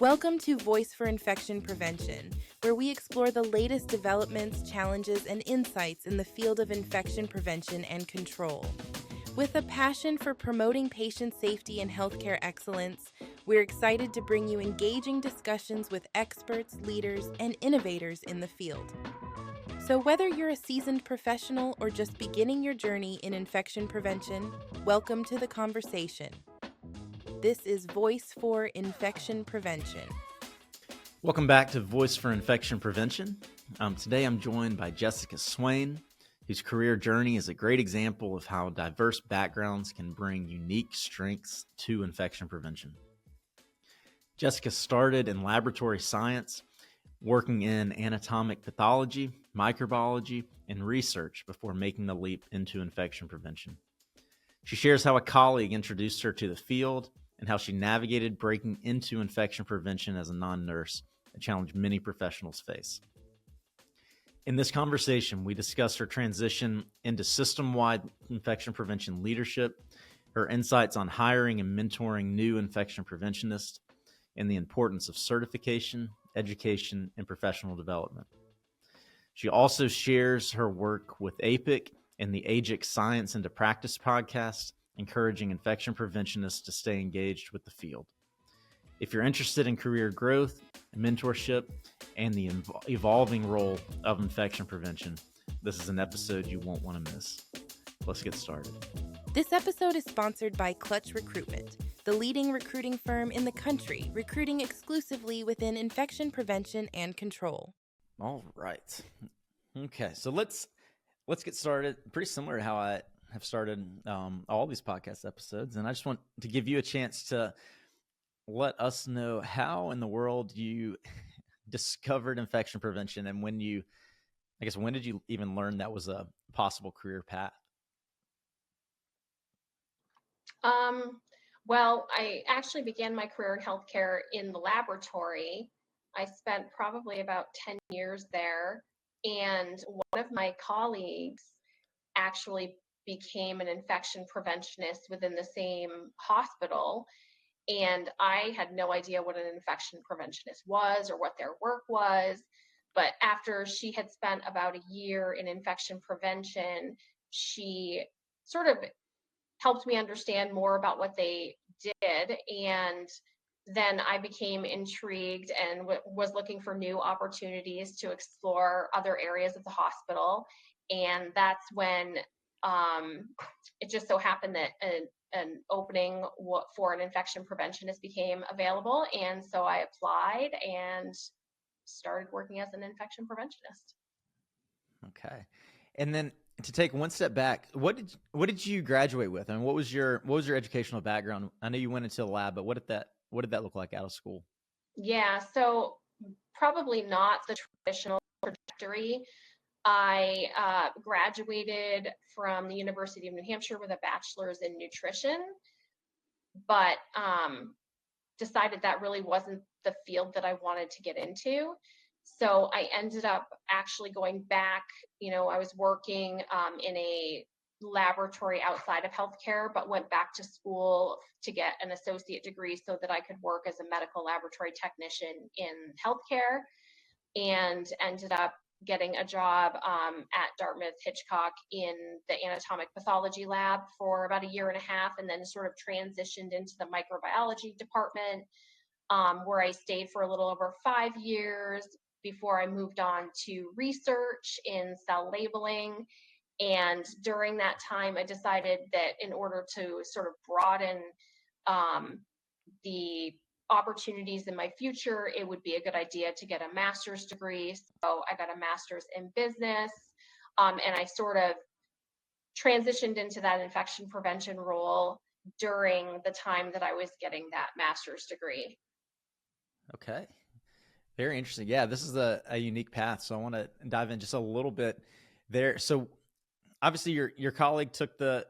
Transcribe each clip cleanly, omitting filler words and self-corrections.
Welcome to Voice for Infection Prevention, where we explore the latest developments, challenges, and insights in the field of infection prevention and control. With a passion for promoting patient safety and healthcare excellence, we're excited to bring you engaging discussions with experts, leaders, and innovators in the field. So whether you're a seasoned professional or just beginning your journey in infection prevention, welcome to the conversation. This is Voice for Infection Prevention. Welcome back to Voice for Infection Prevention. Today I'm joined by Jessica Swain, whose career journey is a great example of how diverse backgrounds can bring unique strengths to infection prevention. Jessica started in laboratory science, working in anatomic pathology, microbiology, and research before making the leap into infection prevention. She shares how a colleague introduced her to the field and how she navigated breaking into infection prevention as a non-nurse, a challenge many professionals face. In this conversation, we discuss her transition into system-wide infection prevention leadership, her insights on hiring and mentoring new infection preventionists, and the importance of certification, education, and professional development. She also shares her work with APIC and the AGIC Science into Practice podcast, encouraging infection preventionists to stay engaged with the field. If you're interested in career growth, mentorship, and the evolving role of infection prevention, this is an episode you won't want to miss. Let's get started. This episode is sponsored by Clutch Recruitment, the leading recruiting firm in the country, recruiting exclusively within infection prevention and control. All right. Okay, so let's get started. Pretty similar to how I have started all these podcast episodes, and I just want to give you a chance to let us know how in the world you discovered infection prevention, and when did you even learn that was a possible career path? Well, I actually began my career in healthcare in the laboratory. I spent probably about 10 years there, and one of my colleagues actually became an infection preventionist within the same hospital. And I had no idea what an infection preventionist was or what their work was. But after she had spent about a year in infection prevention, she sort of helped me understand more about what they did. And then I became intrigued and was looking for new opportunities to explore other areas of the hospital. And that's when it just so happened that an opening for an infection preventionist became available. And so I applied and started working as an infection preventionist. Okay. And then to take one step back, what did you graduate with? And what was your educational background? I know you went into the lab, but what did that look like out of school? Yeah, so probably not the traditional trajectory. I graduated from the University of New Hampshire with a bachelor's in nutrition, but decided that really wasn't the field that I wanted to get into. So I ended up actually going back. I was working in a laboratory outside of healthcare, but went back to school to get an associate degree so that I could work as a medical laboratory technician in healthcare, and ended up getting a job at Dartmouth Hitchcock in the anatomic pathology lab for about a year and a half, and then sort of transitioned into the microbiology department, where I stayed for a little over 5 years before I moved on to research in cell labeling. And during that time, I decided that in order to sort of broaden the opportunities in my future, it would be a good idea to get a master's degree. So I got a master's in business, and I sort of transitioned into that infection prevention role during the time that I was getting that master's degree. Okay. Very interesting. Yeah, this is a unique path. So I want to dive in just a little bit there. So obviously your colleague took the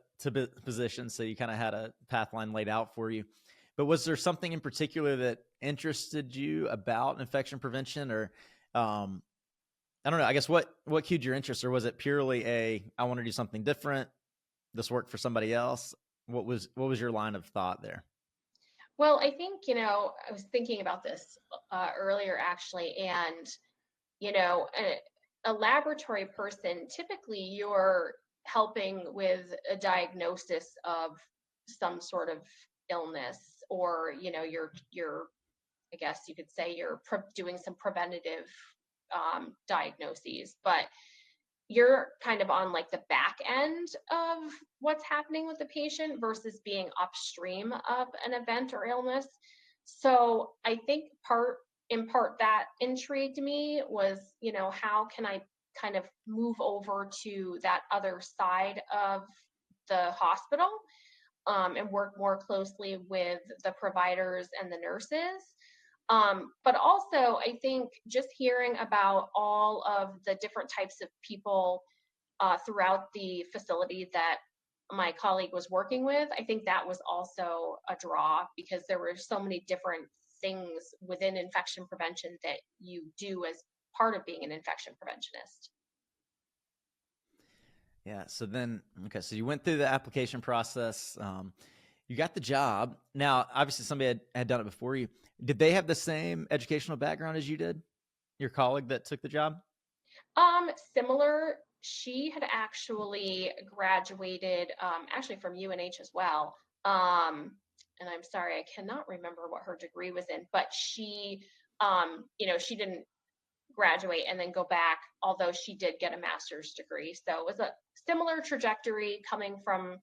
position, so you kind of had a path line laid out for you. But was there something in particular that interested you about infection prevention, or I don't know, I guess what cued your interest, or was it purely I want to do something different, this worked for somebody else? What was your line of thought there? Well, I think, I was thinking about this earlier actually, and, a laboratory person, typically you're helping with a diagnosis of some sort of illness, or, you're, I guess you could say you're doing some preventative diagnoses, but you're kind of on like the back end of what's happening with the patient versus being upstream of an event or illness. So I think in part that intrigued me was, how can I kind of move over to that other side of the hospital, and work more closely with the providers and the nurses. But also, I think just hearing about all of the different types of people throughout the facility that my colleague was working with, I think that was also a draw because there were so many different things within infection prevention that you do as part of being an infection preventionist. Yeah. So then, okay. So you went through the application process. You got the job. Now, obviously, somebody had done it before you. Did they have the same educational background as you did? Your colleague that took the job? Similar. She had actually graduated, actually from UNH as well. And I'm sorry, I cannot remember what her degree was in, but she didn't graduate and then go back, although she did get a master's degree. So it was a similar trajectory coming from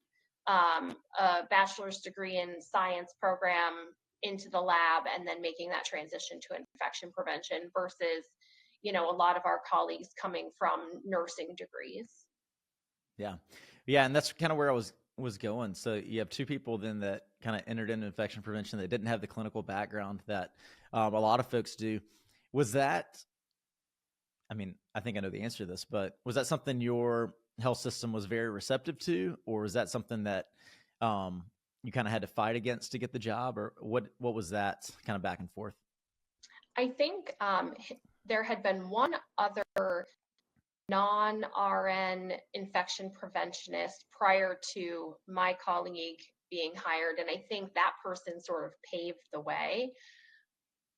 a bachelor's degree in science program into the lab and then making that transition to infection prevention versus, a lot of our colleagues coming from nursing degrees. Yeah. Yeah. And that's kind of where I was going. So you have two people then that kind of entered into infection prevention that didn't have the clinical background that a lot of folks do. Was that, I mean, I think I know the answer to this, but was that something your health system was very receptive to, or was that something that you kind of had to fight against to get the job, or what was that kind of back and forth? I think there had been one other non-RN infection preventionist prior to my colleague being hired, and I think that person sort of paved the way.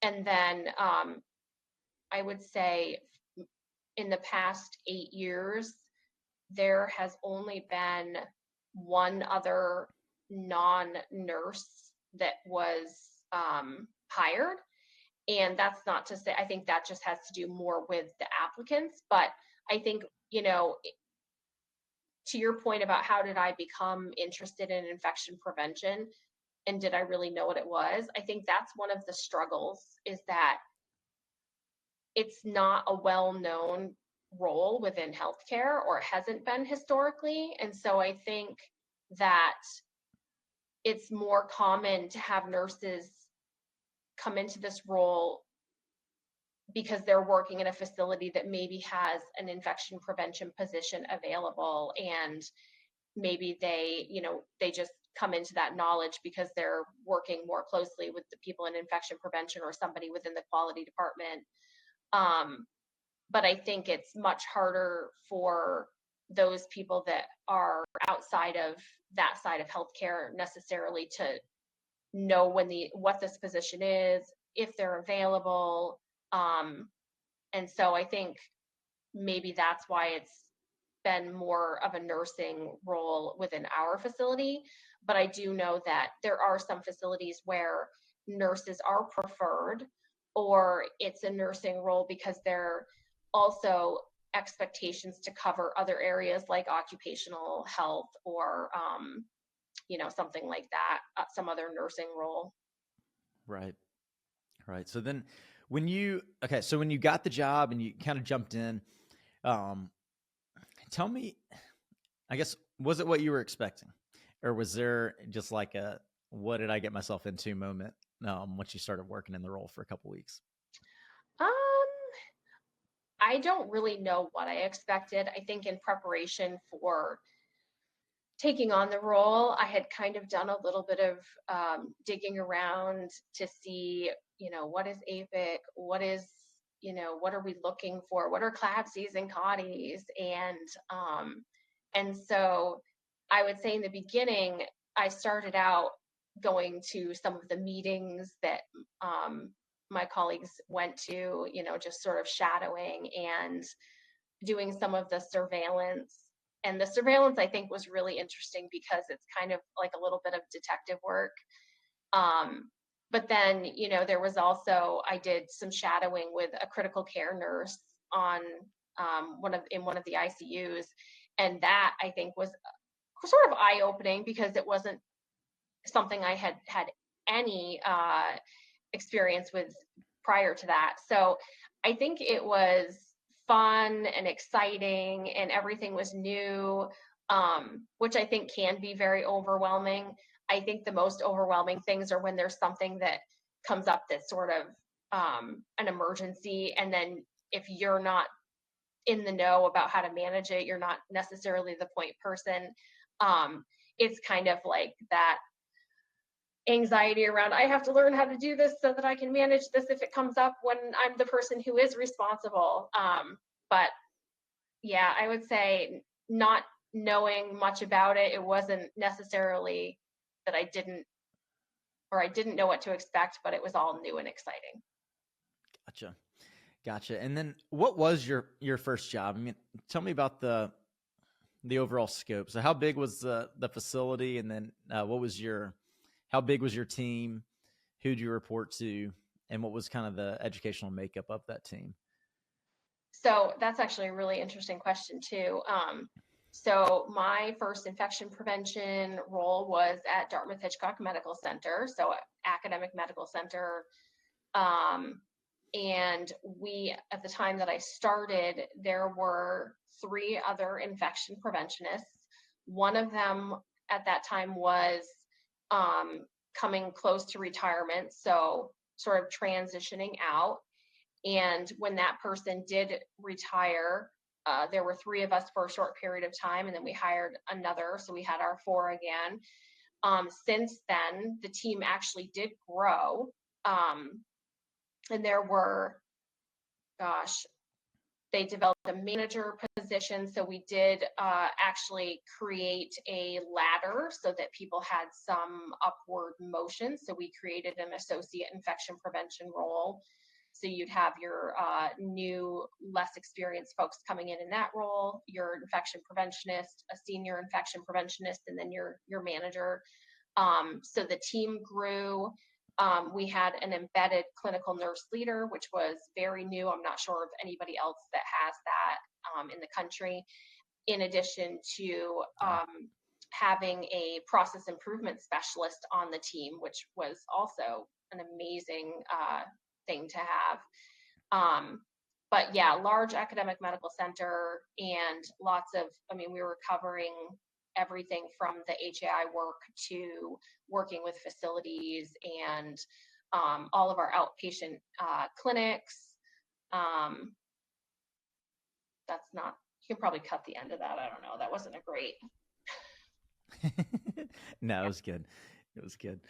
And then I would say in the past 8 years, there has only been one other non-nurse that was hired. And that's not to say, I think that just has to do more with the applicants. But I think, to your point about how did I become interested in infection prevention and did I really know what it was? I think that's one of the struggles is that it's not a well-known role within healthcare or hasn't been historically. And so I think that it's more common to have nurses come into this role because they're working in a facility that maybe has an infection prevention position available, and maybe they just come into that knowledge because they're working more closely with the people in infection prevention or somebody within the quality department. But I think it's much harder for those people that are outside of that side of healthcare necessarily to know what this position is, if they're available. And so I think maybe that's why it's been more of a nursing role within our facility. But I do know that there are some facilities where nurses are preferred, or it's a nursing role because they're also expectations to cover other areas like occupational health or something like that, some other nursing role. Right. Right. So then so when you got the job and you kind of jumped in, um, tell me, I guess, was it what you were expecting, or was there just like a, what did I get myself into moment, once you started working in the role for a couple weeks? Um, I don't really know what I expected. I think in preparation for taking on the role, I had kind of done a little bit of digging around to see, what is APIC, what are we looking for, what are CLABSIs and CODIs, and so I would say in the beginning, I started out going to some of the meetings that my colleagues went to, just sort of shadowing and doing some of the surveillance. And the surveillance, I think, was really interesting because it's kind of like a little bit of detective work. But then, there was also, I did some shadowing with a critical care nurse on in one of the ICUs. And that, I think, was sort of eye-opening because it wasn't something I had any experience with prior to that. So I think it was fun and exciting and everything was new, which I think can be very overwhelming. I think the most overwhelming things are when there's something that comes up that's sort of an emergency, and then if you're not in the know about how to manage it, you're not necessarily the point person. It's kind of like that anxiety around, I have to learn how to do this so that I can manage this if it comes up when I'm the person who is responsible. But yeah, I would say not knowing much about it, it wasn't necessarily that I didn't know what to expect, but it was all new and exciting. Gotcha. And then what was your first job? I mean, tell me about the overall scope. So how big was the facility? And then how big was your team? Who'd you report to? And what was kind of the educational makeup of that team? So that's actually a really interesting question too. So my first infection prevention role was at Dartmouth-Hitchcock Medical Center, so academic medical center. And at the time that I started, there were 3 other infection preventionists. One of them at that time was coming close to retirement, so sort of transitioning out. And when that person did retire, there were 3 of us for a short period of time, and then we hired another, so we had our 4 again. Since then, the team actually did grow, and there were, they developed a manager position, so we did actually create a ladder so that people had some upward motion. So we created an associate infection prevention role. So you'd have your new, less experienced folks coming in that role, your infection preventionist, a senior infection preventionist, and then your manager. So the team grew. We had an embedded clinical nurse leader, which was very new. I'm not sure of anybody else that has that in the country. In addition to having a process improvement specialist on the team, which was also an amazing thing to have. But yeah, large academic medical center and we were covering everything from the HAI work to working with facilities and all of our outpatient clinics. You can probably cut the end of that. I don't know. That wasn't a great. No, it was good. It was good.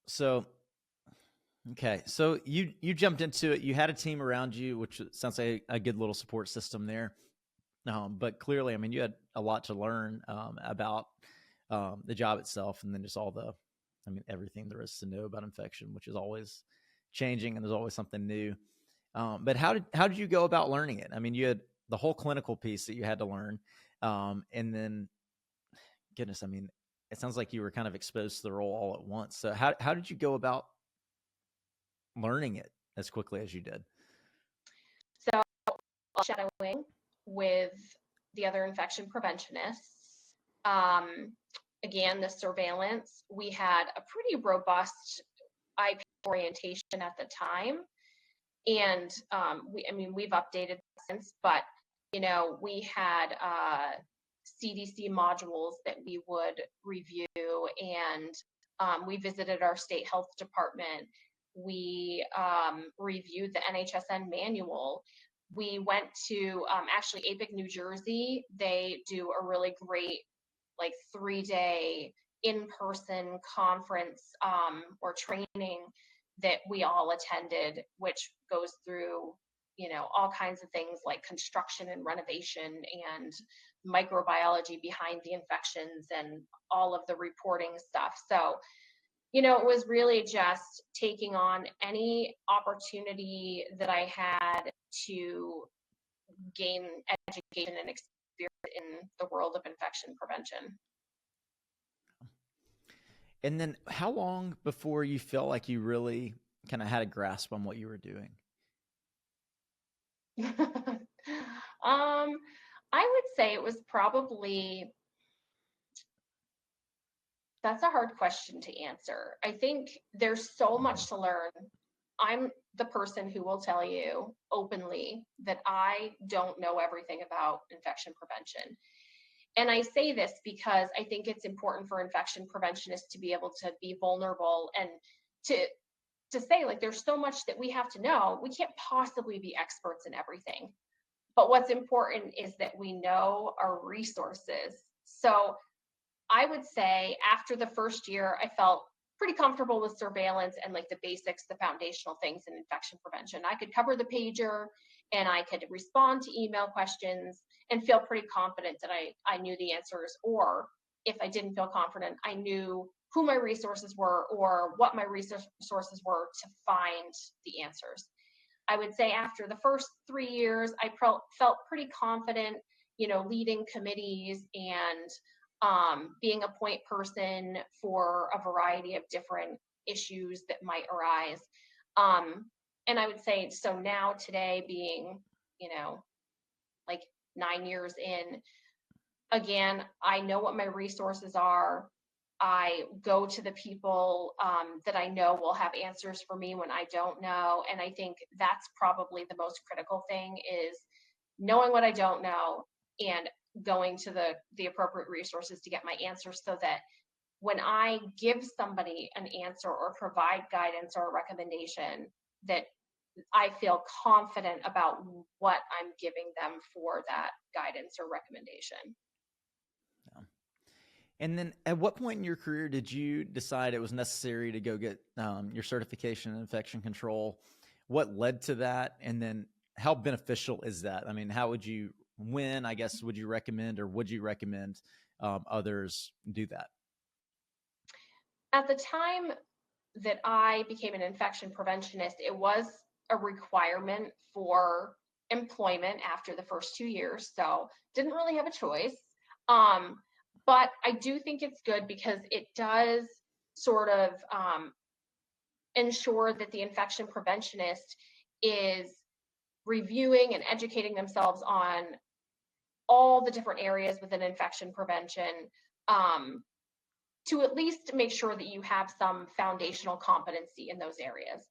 So, okay. So you jumped into it. You had a team around you, which sounds like a good little support system there. But clearly, I mean, you had a lot to learn about the job itself, and then just everything there is to know about infection, which is always changing, and there's always something new. But how did you go about learning it? I mean, you had the whole clinical piece that you had to learn, and then, goodness, I mean, it sounds like you were kind of exposed to the role all at once. So how did you go about learning it as quickly as you did? So shadowing with the other infection preventionists. Again, the surveillance, we had a pretty robust IP orientation at the time. And we've updated since, but, we had CDC modules that we would review, and we visited our state health department. We reviewed the NHSN manual. We went to actually APIC, New Jersey. They do a really great 3-day in-person conference or training that we all attended, which goes through all kinds of things like construction and renovation and microbiology behind the infections and all of the reporting stuff. So, it was really just taking on any opportunity that I had to gain education and experience in the world of infection prevention. And then how long before you felt like you really kind of had a grasp on what you were doing? I would say it was probably, that's a hard question to answer. I think there's so much to learn. I'm the person who will tell you openly that I don't know everything about infection prevention. And I say this because I think it's important for infection preventionists to be able to be vulnerable and to say, like, there's so much that we have to know. We can't possibly be experts in everything. But what's important is that we know our resources. So I would say after the first year, I felt pretty comfortable with surveillance and like the basics, the foundational things in infection prevention. I could cover the pager and I could respond to email questions and feel pretty confident that I knew the answers. Or if I didn't feel confident, I knew who my resources were or what my resources were to find the answers. I would say after the first 3 years, I felt pretty confident, leading committees and being a point person for a variety of different issues that might arise. And I would say, so now today being, like 9 years in, again, I know what my resources are. I go to the people that I know will have answers for me when I don't know. And I think that's probably the most critical thing is knowing what I don't know and going to the appropriate resources to get my answers so that when I give somebody an answer or provide guidance or a recommendation, that I feel confident about what I'm giving them for that guidance or recommendation. Yeah. And then at what point in your career did you decide it was necessary to go get your certification in infection control? What led to that? And then how beneficial is that? I mean, when, I guess, would you recommend or would you recommend others do that? At the time that I became an infection preventionist, it was a requirement for employment after the first 2 years. So didn't really have a choice. But I do think it's good because it does sort of ensure that the infection preventionist is reviewing and educating themselves on all the different areas within infection prevention to at least make sure that you have some foundational competency in those areas.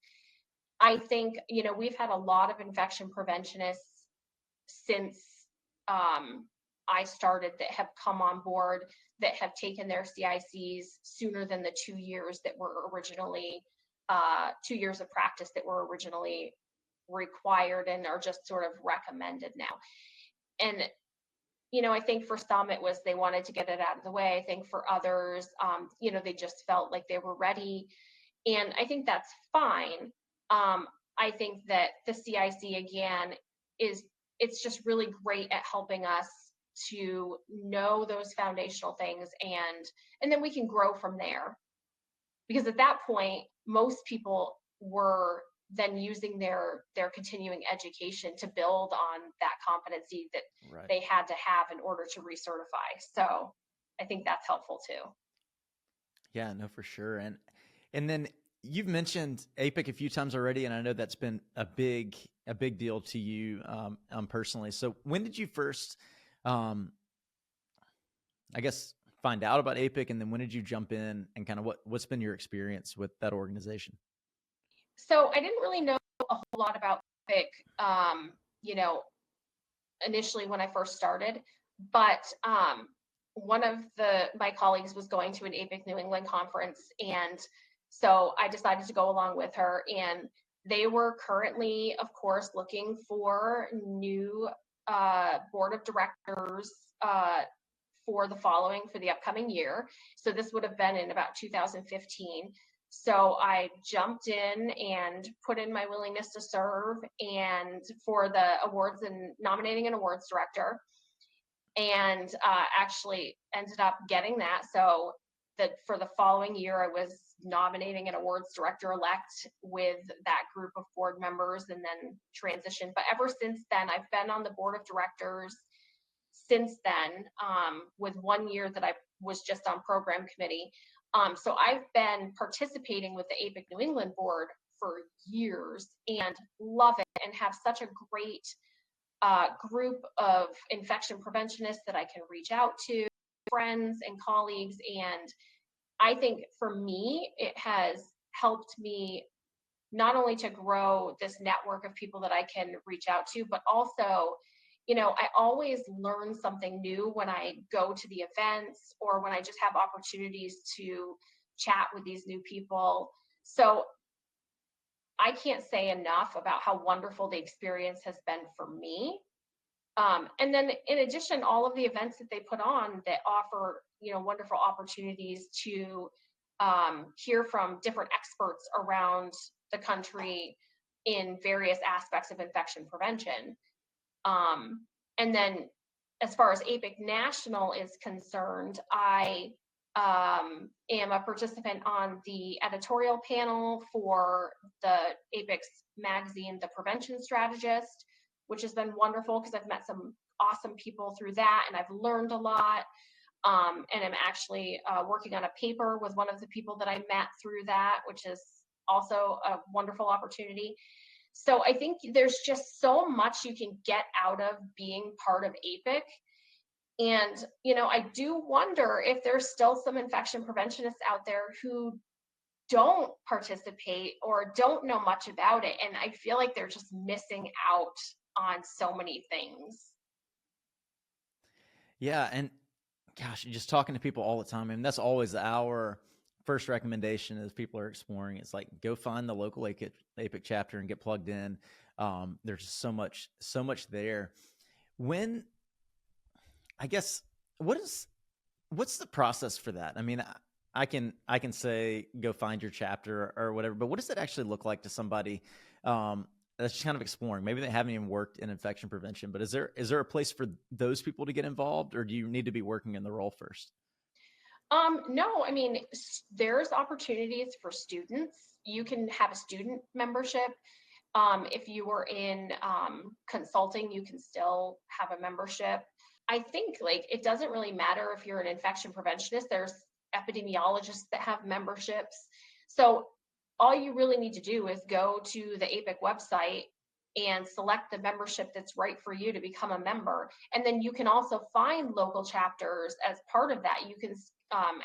I think, we've had a lot of infection preventionists since I started that have come on board that have taken their CICs sooner than the 2 years that were originally 2 years of practice that were originally required and are just sort of recommended now. And I think for some it was they wanted to get it out of the way. I think for others, they just felt like they were ready. And I think that's fine. I think that the CIC again it's just really great at helping us to know those foundational things and then we can grow from there. Because at that point, most people were then using their continuing education to build on that competency that Right. they had to have in order to recertify. So I think that's helpful too. Yeah, no, for sure. And then you've mentioned APIC a few times already, and I know that's been a big deal to you personally. So when did you first, I guess, find out about APIC, and then when did you jump in and kind of what's been your experience with that organization? So I didn't really know a whole lot about APIC, initially when I first started, but one of my colleagues was going to an APIC New England conference, and so I decided to go along with her. And they were currently, of course, looking for new board of directors for the upcoming year. So this would have been in about 2015. So I jumped in and put in my willingness to serve and for the awards and nominating an awards director. and actually ended up getting that. So that for the following year, I was nominating an awards director-elect with that group of board members and then transitioned. But ever since then, I've been on the board of directors since then, with 1 year that I was just on program committee. So I've been participating with the APIC New England board for years and love it, and have such a great group of infection preventionists that I can reach out to, friends and colleagues. And I think for me, it has helped me not only to grow this network of people that I can reach out to, but also, I always learn something new when I go to the events or when I just have opportunities to chat with these new people. So I can't say enough about how wonderful the experience has been for me. And then in addition, all of the events that they put on that offer, wonderful opportunities to hear from different experts around the country in various aspects of infection prevention. And then as far as APIC National is concerned, I am a participant on the editorial panel for the APIC's magazine, The Prevention Strategist, which has been wonderful because I've met some awesome people through that and I've learned a lot. And I'm actually working on a paper with one of the people that I met through that, which is also a wonderful opportunity. So I think there's just so much you can get out of being part of APIC. And, I do wonder if there's still some infection preventionists out there who don't participate or don't know much about it. And I feel like they're just missing out on so many things. Yeah, and gosh, just talking to people all the time. I mean, that's always our first recommendation as people are exploring. It's like, go find the local APIC chapter and get plugged in. There's just so much there. I guess, what's the process for that? I mean, I can say go find your chapter or whatever, but what does that actually look like to somebody that's just kind of exploring? Maybe they haven't even worked in infection prevention, but is there a place for those people to get involved, or do you need to be working in the role first? No, I mean, there's opportunities for students. You can have a student membership. If you were in consulting, you can still have a membership. I think it doesn't really matter if you're an infection preventionist. There's epidemiologists that have memberships. So all you really need to do is go to the APIC website and select the membership that's right for you to become a member. And then you can also find local chapters as part of that. You can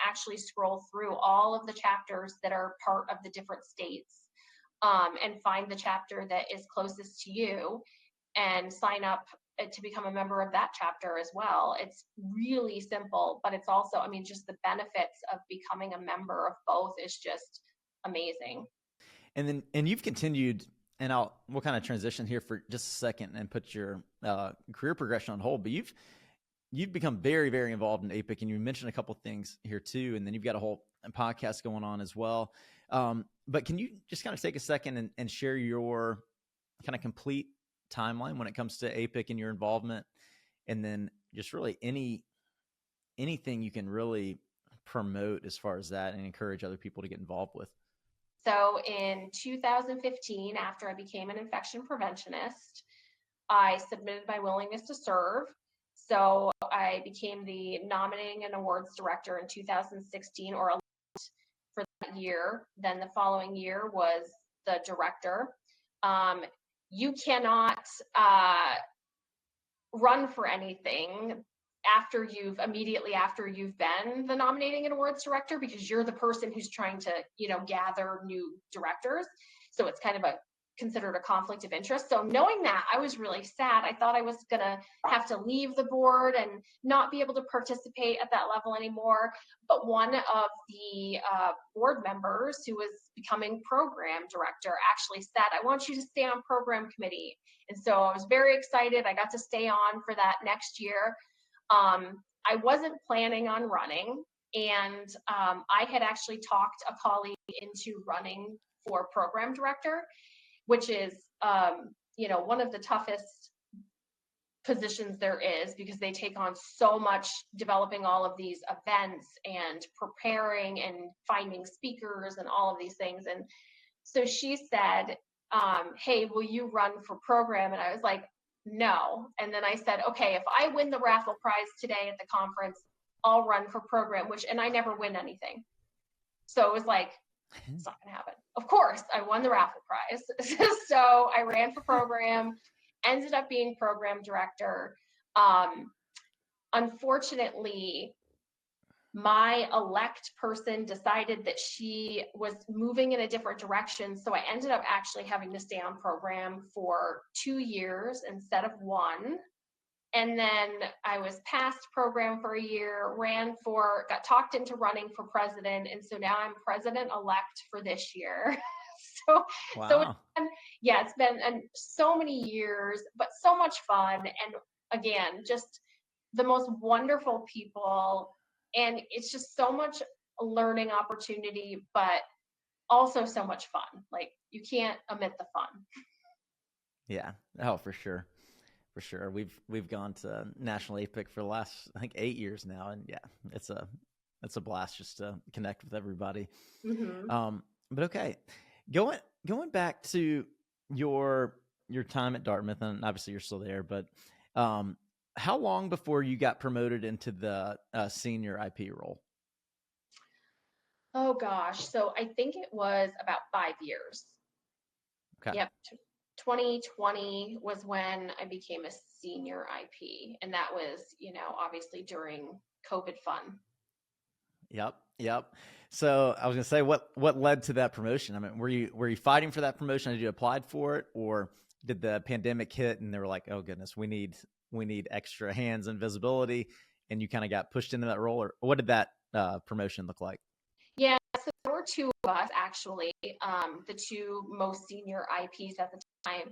actually scroll through all of the chapters that are part of the different states, and find the chapter that is closest to you and sign up to become a member of that chapter as well. It's really simple, but it's also, just the benefits of becoming a member of both is just amazing. And you've continued, and we'll kind of transition here for just a second and put your career progression on hold, but you've become very, very involved in APIC, and you mentioned a couple of things here too, and then you've got a whole podcast going on as well. But can you just kind of take a second and share your kind of complete timeline when it comes to APIC and your involvement, and then just really anything you can really promote as far as that and encourage other people to get involved with? So in 2015, after I became an infection preventionist, I submitted my willingness to serve. So I became the nominating and awards director in 2016, or for that year. Then the following year was the director. You cannot run for anything immediately after you've been the nominating and awards director, because you're the person who's trying to, gather new directors. So it's kind of considered a conflict of interest. So knowing that, I was really sad. I thought I was going to have to leave the board and not be able to participate at that level anymore. But one of the board members who was becoming program director actually said, "I want you to stay on program committee." And so I was very excited. I got to stay on for that next year. I wasn't planning on running, and I had actually talked a colleague into running for program director, which is, one of the toughest positions there is, because they take on so much developing all of these events and preparing and finding speakers and all of these things. And so she said, hey, will you run for program? And I was like, no. And then I said, okay, if I win the raffle prize today at the conference, I'll run for program, and I never win anything. So it was like, it's not gonna happen. Of course, I won the raffle prize. So I ran for program, ended up being program director. Unfortunately, my elect person decided that she was moving in a different direction. So I ended up actually having to stay on program for 2 years instead of 1. And then I was past program for a year, got talked into running for president. And so now I'm president-elect for this year. Wow. It's been so many years, but so much fun. And again, just the most wonderful people. And it's just so much learning opportunity, but also so much fun. Like, you can't omit the fun. Yeah. Oh, for sure. For sure. We've gone to National APIC for the last, I think, 8 years now. And yeah, it's a blast just to connect with everybody. Mm-hmm. But okay, going back to your time at Dartmouth, and obviously you're still there, but how long before you got promoted into the senior IP role? Oh gosh. So I think it was about 5 years. Okay. Yep. 2020 was when I became a senior IP. And that was, obviously during COVID fun. Yep. So I was gonna say, what led to that promotion? I mean, were you fighting for that promotion? Did you apply for it, or did the pandemic hit and they were like, oh goodness, we need extra hands and visibility, and you kind of got pushed into that role? Or what did that promotion look like? Yeah, so there were 2 of us actually, the 2 most senior IPs at the time.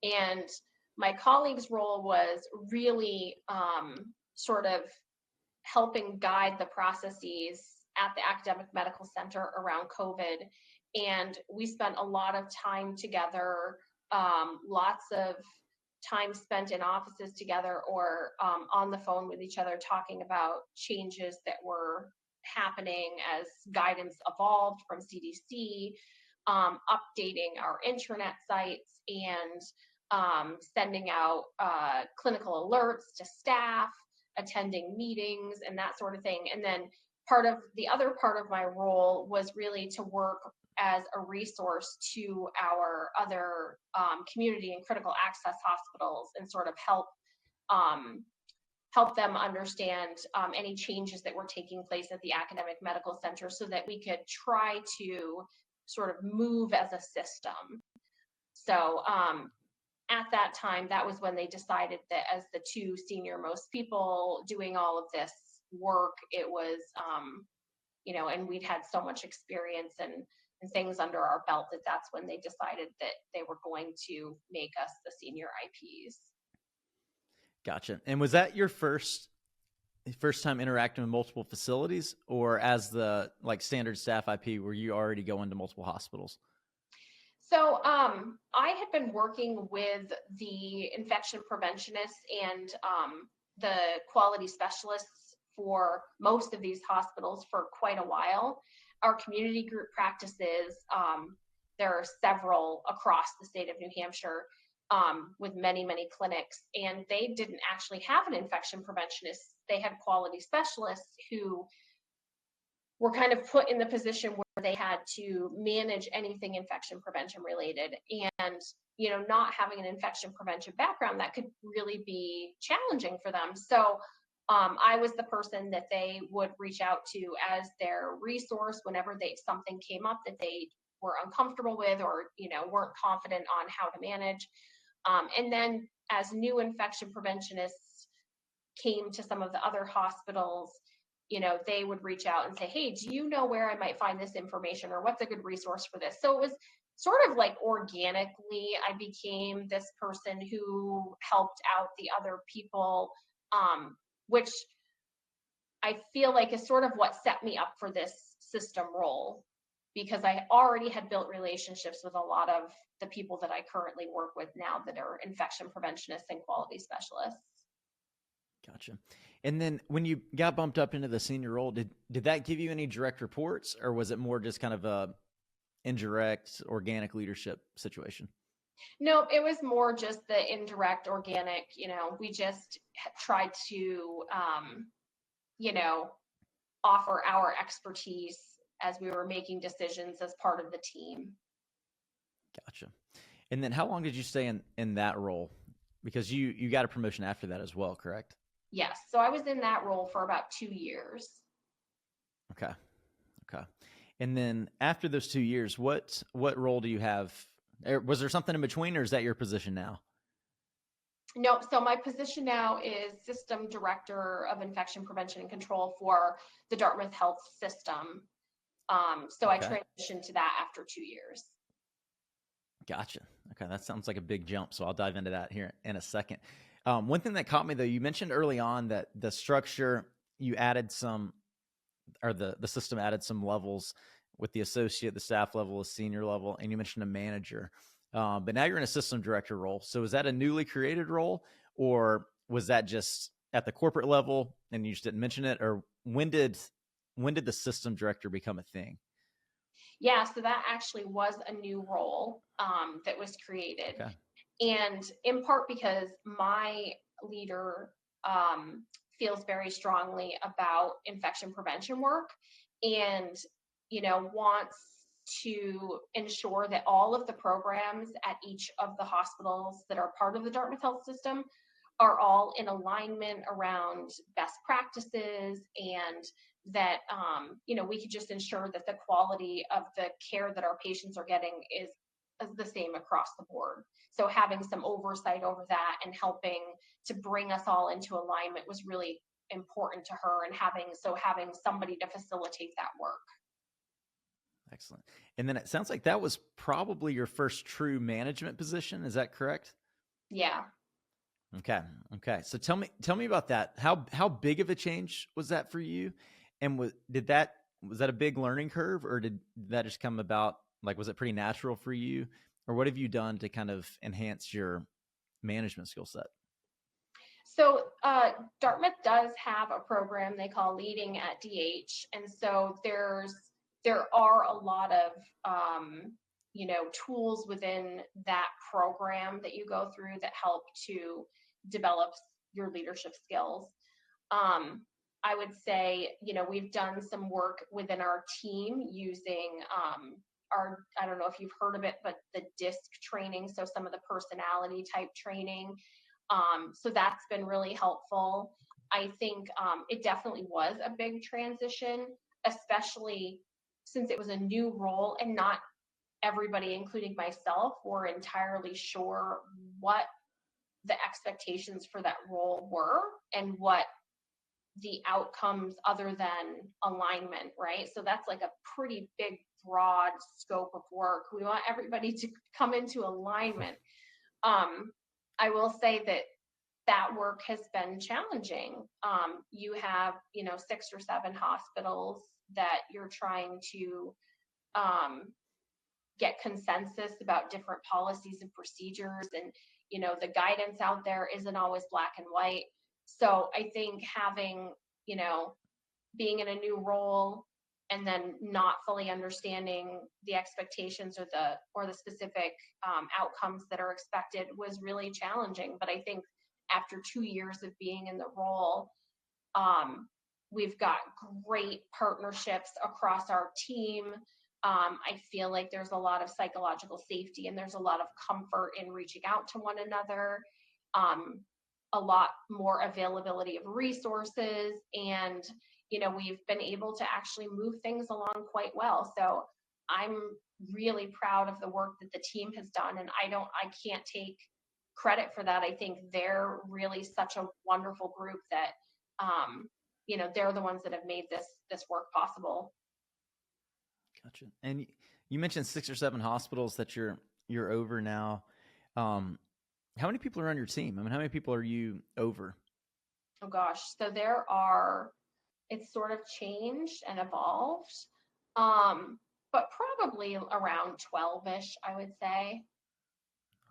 And my colleague's role was really sort of helping guide the processes at the academic medical center around COVID. And we spent a lot of time together, lots of time spent in offices together or on the phone with each other, talking about changes that were happening as guidance evolved from CDC, updating our intranet sites, and sending out clinical alerts to staff, attending meetings, and that sort of thing. And then the other part of my role was really to work as a resource to our other community and critical access hospitals, and sort of help them understand any changes that were taking place at the academic medical center, so that we could try to sort of move as a system. So at that time, that was when they decided that as the 2 senior most people doing all of this work, it was, and we'd had so much experience and things under our belt, that's when they decided that they were going to make us the senior IPs. Gotcha. And was that your first time interacting with multiple facilities, or as the standard staff IP, were you already going to multiple hospitals? So I had been working with the infection preventionists and the quality specialists for most of these hospitals for quite a while. Our community group practices, there are several across the state of New Hampshire, with many, many clinics, and they didn't actually have an infection preventionist. They had quality specialists who were kind of put in the position where they had to manage anything infection prevention related. And, not having an infection prevention background, that could really be challenging for them. So I was the person that they would reach out to as their resource whenever something came up that they were uncomfortable with, or, weren't confident on how to manage. And then as new infection preventionists came to some of the other hospitals, they would reach out and say, hey, do you know where I might find this information, or what's a good resource for this? So it was sort of like organically, I became this person who helped out the other people, which I feel like is sort of what set me up for this system role, because I already had built relationships with a lot of the people that I currently work with now that are infection preventionists and quality specialists. Gotcha. And then when you got bumped up into the senior role, did that give you any direct reports, or was it more just kind of a indirect organic leadership situation? No, it was more just the indirect organic, we just tried to, you know, offer our expertise as we were making decisions as part of the team. Gotcha. And then how long did you stay in that role? Because you got a promotion after that as well, correct? Yes. So I was in that role for about 2 years. Okay. Okay. And then after those 2 years, what role do you have? Was there something in between, or is that your position now? No, so my position now is System Director of Infection Prevention and Control for the Dartmouth Health System. So I Okay. transitioned to that after 2 years. Gotcha. Okay. That sounds like a big jump. So I'll dive into that here in a second. One thing that caught me though, you mentioned early on that the structure, you added some, or the system added some levels with the associate, the staff level, the senior level, and you mentioned a manager. But now you're in a system director role. So is that a newly created role, or was that just at the corporate level and you just didn't mention it? Or when did the system director become a thing? Yeah, so that actually was a new role that was created. Okay. And in part because my leader feels very strongly about infection prevention work and, wants to ensure that all of the programs at each of the hospitals that are part of the Dartmouth Health System are all in alignment around best practices, and that we could just ensure that the quality of the care that our patients are getting is the same across the board. So having some oversight over that and helping to bring us all into alignment was really important to her, and having somebody to facilitate that work. Excellent. And then it sounds like that was probably your first true management position. Is that correct? Yeah. Okay. Okay. So tell me about that. How big of a change was that for you? And was that a big learning curve, or did that just come about? Like, was it pretty natural for you, or what have you done to kind of enhance your management skill set? So Dartmouth does have a program they call Leading at DH, and so there are a lot of tools within that program that you go through that help to develop your leadership skills. I would say, we've done some work within our team using I don't know if you've heard of it, but the DISC training, so some of the personality type training. So that's been really helpful. I think it definitely was a big transition, especially since it was a new role and not everybody, including myself, were entirely sure what the expectations for that role were and what the outcomes other than alignment, right? So that's like a pretty big, broad scope of work. We want everybody to come into alignment. I will say that work has been challenging. You have, 6 or 7 hospitals that you're trying to get consensus about different policies and procedures, and the guidance out there isn't always black and white. So I think having, being in a new role and then not fully understanding the expectations or the specific outcomes that are expected was really challenging. But I think after 2 years of being in the role, we've got great partnerships across our team. I feel like there's a lot of psychological safety and there's a lot of comfort in reaching out to one another, a lot more availability of resources, and we've been able to actually move things along quite well. So I'm really proud of the work that the team has done, and I can't take credit for that. I think they're really such a wonderful group that they're the ones that have made this work possible. Gotcha. And you mentioned 6 or 7 hospitals that you're over now. How many people are on your team? I mean, how many people are you over? Oh gosh, so it's sort of changed and evolved, but probably around 12-ish, I would say.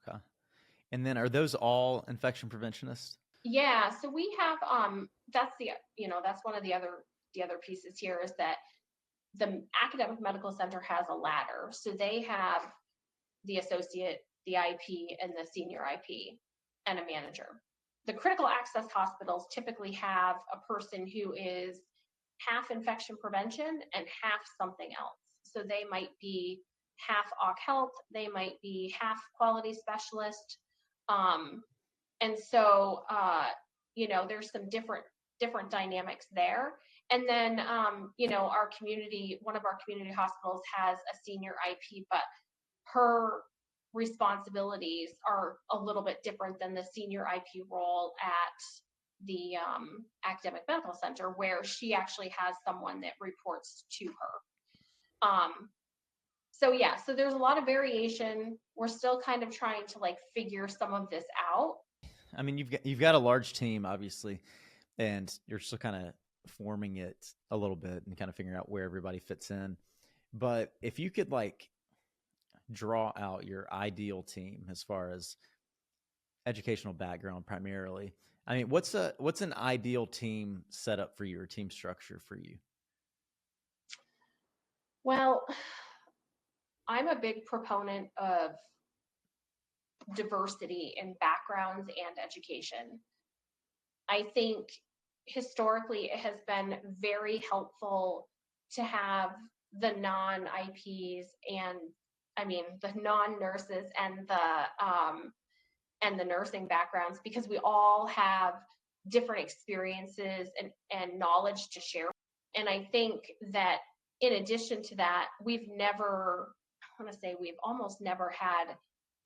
Okay. And then are those all infection preventionists? Yeah, so we have that's the that's one of the other pieces here is that the academic medical center has a ladder. So they have the associate, the IP, and the senior IP, and a manager. The critical access hospitals typically have a person who is half infection prevention and half something else. So they might be half OC health, they might be half quality specialist. Um, and so there's some different dynamics there. And then our community, one of our community hospitals has a senior IP, but her responsibilities are a little bit different than the senior IP role at the academic medical center, where she actually has someone that reports to her. So there's a lot of variation. We're still kind of trying to like figure some of this out. I mean, you've got a large team, obviously, and you're still kind of forming it a little bit and kind of figuring out where everybody fits in. But if you could like draw out your ideal team as far as educational background primarily, I mean, what's an ideal team setup for you or team structure for you? Well, I'm a big proponent of diversity in backgrounds and education. I think historically it has been very helpful to have the non-IPs and the non-nurses and the nursing backgrounds, because we all have different experiences and knowledge to share. And I think that in addition to that, we've almost never had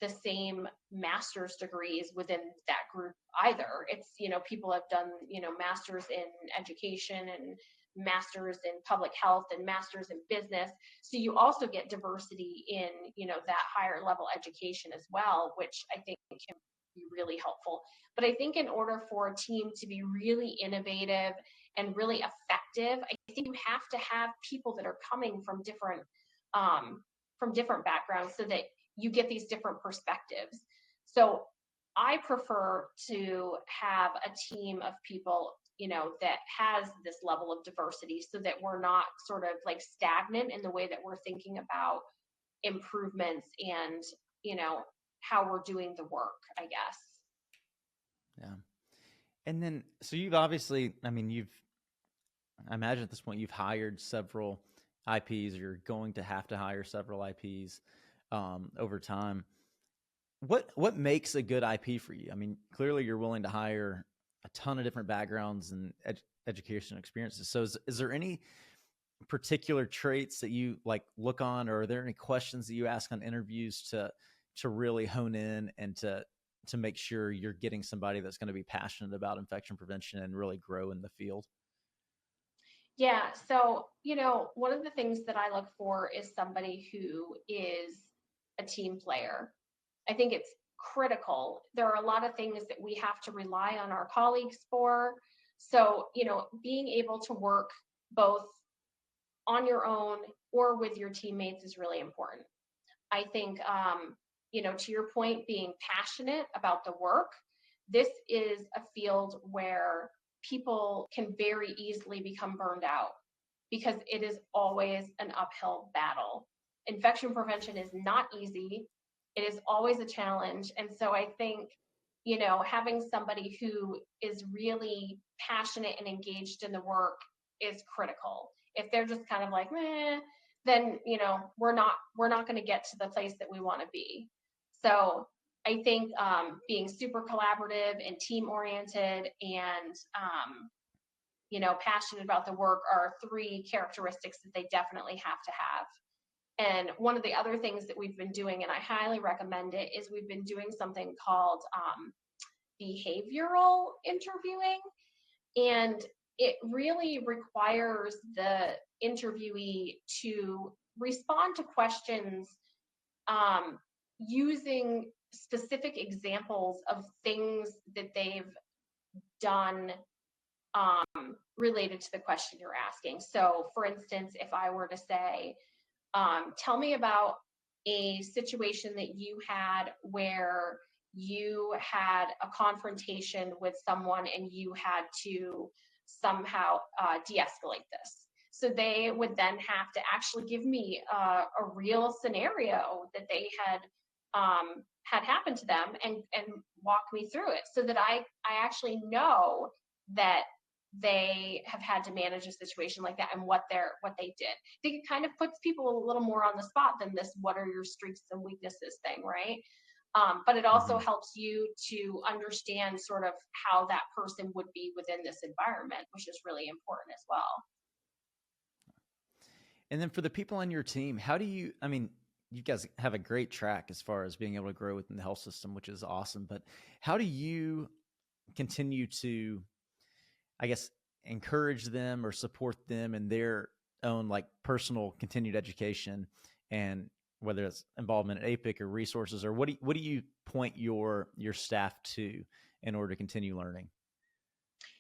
the same master's degrees within that group either. It's, people have done, masters in education and masters in public health and masters in business. So you also get diversity in, that higher level education as well, which I think can be really helpful. But I think in order for a team to be really innovative and really effective, I think you have to have people that are coming from different backgrounds so that you get these different perspectives. So I prefer to have a team of people, that has this level of diversity so that we're not sort of like stagnant in the way that we're thinking about improvements and, how we're doing the work, I guess. Yeah. And then, so you've obviously, I mean, I imagine at this point you've hired several IPs, or you're going to have to hire several IPs over time. What makes a good IP for you? I mean, clearly you're willing to hire a ton of different backgrounds and education experiences. So is there any particular traits that you like look on, or are there any questions that you ask on interviews to really hone in and to make sure you're getting somebody that's going to be passionate about infection prevention and really grow in the field? Yeah. So, one of the things that I look for is somebody who is a team player. I think it's critical. There are a lot of things that we have to rely on our colleagues for. So, being able to work both on your own or with your teammates is really important. I think, to your point, being passionate about the work, this is a field where people can very easily become burned out because it is always an uphill battle. Infection prevention is not easy. It is always a challenge. And so I think, having somebody who is really passionate and engaged in the work is critical. If they're just kind of like, meh, then, we're not going to get to the place that we want to be. So I think being super collaborative and team oriented and, passionate about the work are three characteristics that they definitely have to have. And one of the other things that we've been doing, and I highly recommend it, is we've been doing something called behavioral interviewing. And it really requires the interviewee to respond to questions using specific examples of things that they've done related to the question you're asking. So, for instance, if I were to say, tell me about a situation that you had where you had a confrontation with someone and you had to somehow de-escalate this. So they would then have to actually give me a real scenario that they had happened to them and walk me through it so that I actually know that they have had to manage a situation like that and what they did. I think it kind of puts people a little more on the spot than this "what are your strengths and weaknesses" thing, right? But it also Mhm. helps you to understand sort of how that person would be within this environment, which is really important as well. And then for the people on your team, how do you, I mean, you guys have a great track as far as being able to grow within the health system, which is awesome. But how do you continue to, I guess, encourage them or support them in their own like personal continued education, and whether it's involvement at APIC or resources, or what do you point your staff to in order to continue learning?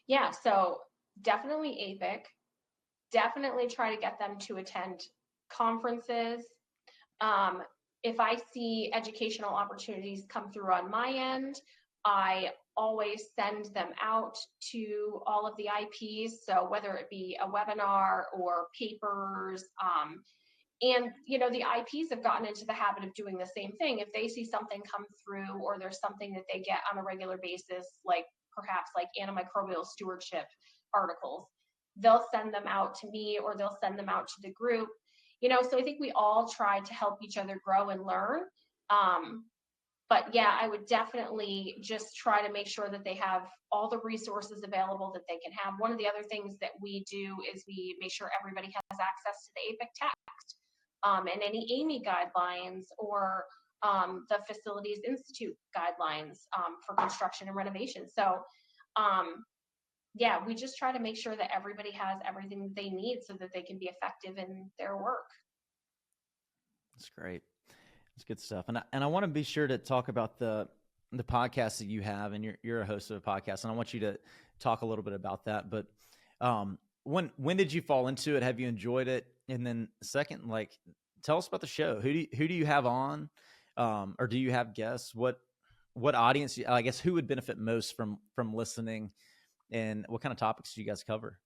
Yeah, so definitely APIC. Definitely try to get them to attend conferences. Um, if I see educational opportunities come through on my end, I always send them out to all of the IPs. So whether it be a webinar or papers, and the IPs have gotten into the habit of doing the same thing. If they see something come through or there's something that they get on a regular basis, like perhaps like antimicrobial stewardship articles, they'll send them out to me or they'll send them out to the group. So I think we all try to help each other grow and learn. Um, but yeah, I would definitely just try to make sure that they have all the resources available that they can have. One of the other things that we do is we make sure everybody has access to the APIC text, and any AMI guidelines or the Facilities Institute guidelines for construction and renovation. So um, yeah, we just try to make sure that everybody has everything they need so that they can be effective in their work. That's great. That's good stuff. And I want to be sure to talk about the podcast that you have, and you're a host of a podcast, and I want you to talk a little bit about that. But when did you fall into it? Have you enjoyed it? And then second, like, tell us about the show. Who do you have on, or do you have guests? What audience? I guess who would benefit most from listening, and what kind of topics do you guys cover?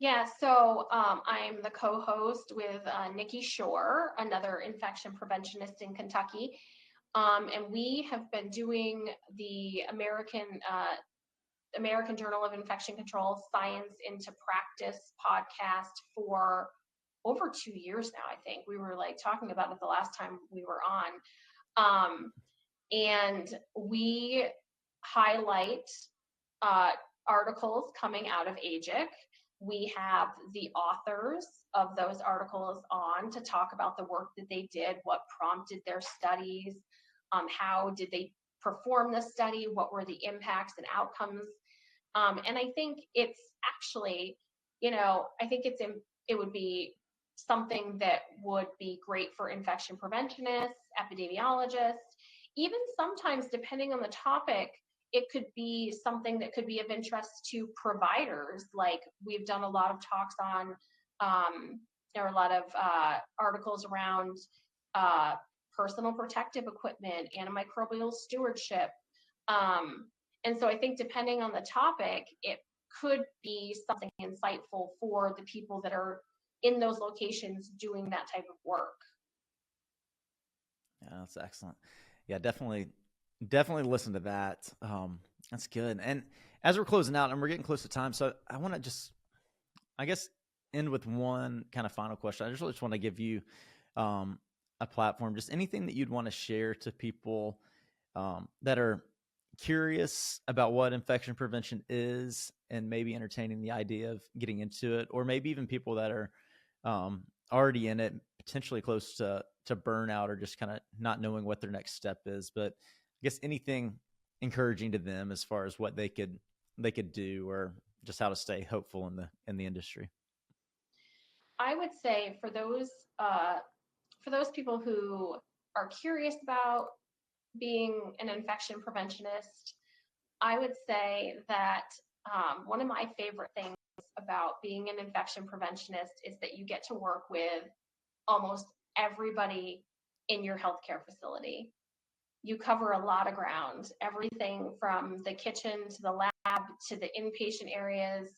Yeah, so I'm the co-host with Nikki Shore, another infection preventionist in Kentucky. And we have been doing the American Journal of Infection Control Science into Practice podcast for over 2 years now. I think we were like talking about it the last time we were on. And we highlight uh, articles coming out of AGIC. We have the authors of those articles on to talk about the work that they did, what prompted their studies, how did they perform the study, what were the impacts and outcomes. And I think it's actually, I think it would be something that would be great for infection preventionists, epidemiologists, even sometimes depending on the topic, it could be something that could be of interest to providers. Like we've done a lot of talks on, there are a lot of articles around uh, personal protective equipment, antimicrobial stewardship. And so I think depending on the topic, it could be something insightful for the people that are in those locations doing that type of work. Yeah, that's excellent. Yeah, definitely listen to that. That's good. And as we're closing out, and we're getting close to time, so I want to just, I guess, end with one kind of final question. I just want to give you a platform, just anything that you'd want to share to people that are curious about what infection prevention is, and maybe entertaining the idea of getting into it, or maybe even people that are already in it, potentially close to burnout, or just kind of not knowing what their next step is. But I guess anything encouraging to them as far as what they could do, or just how to stay hopeful in the industry. I would say for those people who are curious about being an infection preventionist, I would say that one of my favorite things about being an infection preventionist is that you get to work with almost everybody in your healthcare facility. you cover a lot of ground, everything from the kitchen to the lab to the inpatient areas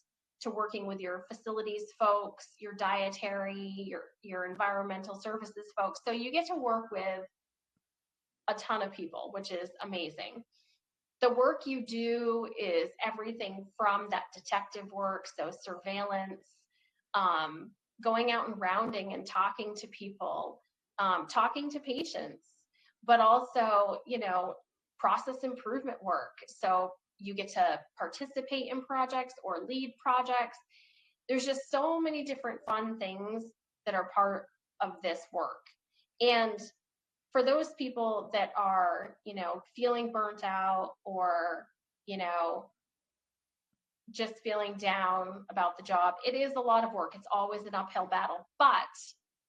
to working with your facilities folks, your dietary, your environmental services folks. So you get to work with a ton of people, which is amazing. The work you do is everything from that detective work, so surveillance, going out and rounding and talking to people, talking to patients, but also, process improvement work. So you get to participate in projects or lead projects. There's just so many different fun things that are part of this work. And for those people that are, feeling burnt out or, just feeling down about the job, it is a lot of work. It's always an uphill battle, but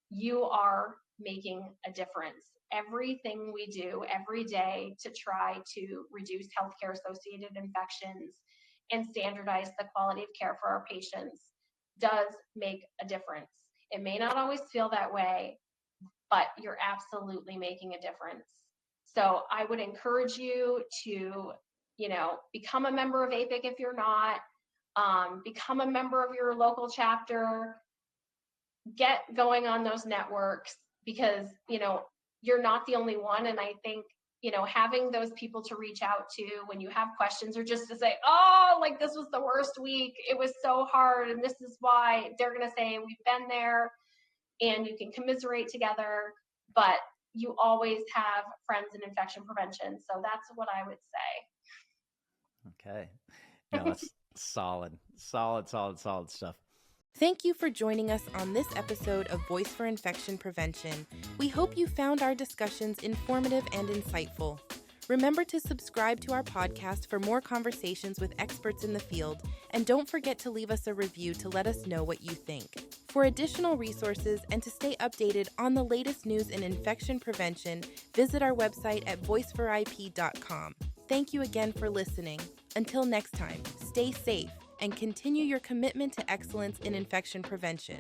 you are making a difference. Everything we do every day to try to reduce healthcare associated infections and standardize the quality of care for our patients does make a difference. It may not always feel that way, but you're absolutely making a difference. So I would encourage you to, become a member of APIC if you're not, become a member of your local chapter, get going on those networks because, you're not the only one. And I think, having those people to reach out to when you have questions or just to say, oh, like this was the worst week. It was so hard. And this is why. They're going to say, we've been there. And you can commiserate together, but you always have friends in infection prevention. So that's what I would say. Okay. No, that's solid stuff. Thank you for joining us on this episode of Voice for Infection Prevention. We hope you found our discussions informative and insightful. Remember to subscribe to our podcast for more conversations with experts in the field, and don't forget to leave us a review to let us know what you think. For additional resources and to stay updated on the latest news in infection prevention, visit our website at voiceforip.com. Thank you again for listening. Until next time, stay safe and continue your commitment to excellence in infection prevention.